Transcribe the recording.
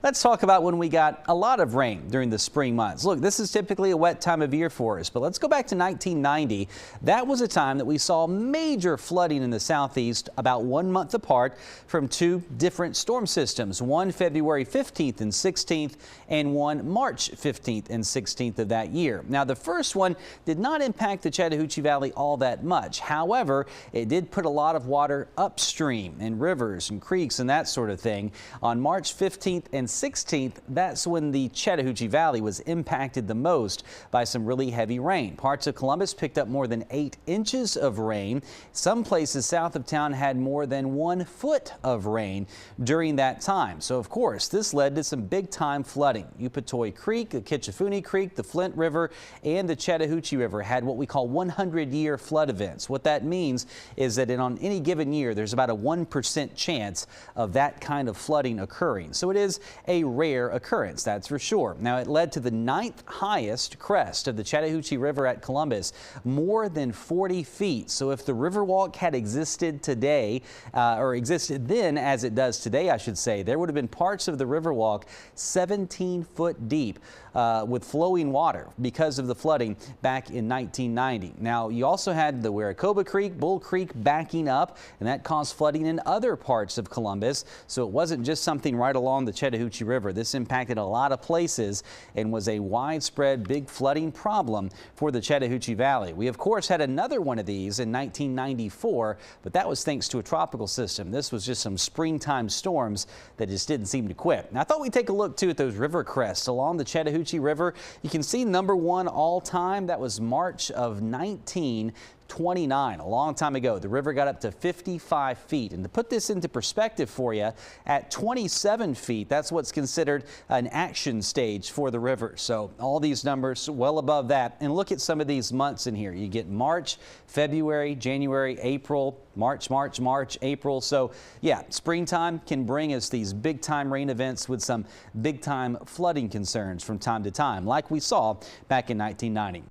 Let's talk about when we got a lot of rain during the spring months. Look, this is typically a wet time of year for us, but let's go back to 1990. That was a time that we saw major flooding in the southeast about 1 month apart from two different storm systems, one February 15th and 16th and one March 15th and 16th of that year. Now, the first one did not impact the Chattahoochee Valley all that much. However, it did put a lot of water upstream in rivers and creeks and that sort of thing. On March 15th and 16th, that's when the Chattahoochee Valley was impacted the most by some really heavy rain. Parts of Columbus picked up more than 8 inches of rain. Some places south of town had more than 1 foot of rain during that time. So, of course, this led to some big-time flooding. Upatoy Creek, the Kitchafoonee Creek, the Flint River, and the Chattahoochee River had what we call 100-year flood events. What that means is that on any given year, there's about a 1% chance of that kind of flooding occurring. So it is a rare occurrence, that's for sure. Now, it led to the 9th highest crest of the Chattahoochee River at Columbus, more than 40 feet. So if the Riverwalk had existed today, or existed then as it does today, I should say, there would have been parts of the Riverwalk 17 foot deep with flowing water because of the flooding back in 1990. Now, you also had the Waracoba Creek, Bull Creek backing up, and that caused flooding in other parts of Columbus. So it wasn't just something right along the Chattahoochee River. This impacted a lot of places and was a widespread big flooding problem for the Chattahoochee Valley. We, of course, had another one of these in 1994, but that was thanks to a tropical system. This was just some springtime storms that just didn't seem to quit. Now, I thought we'd take a look, too, at those river crests along the Chattahoochee River. You can see number 1 all time. That was March of 1929, a long time ago. The river got up to 55 feet. And to put this into perspective for you, at 27 feet, that's what's considered an action stage for the river. So all these numbers well above that. And look at some of these months in here. You get March, February, January, April, March, April. So yeah, springtime can bring us these big time rain events with some big time flooding concerns from time to time, like we saw back in 1990.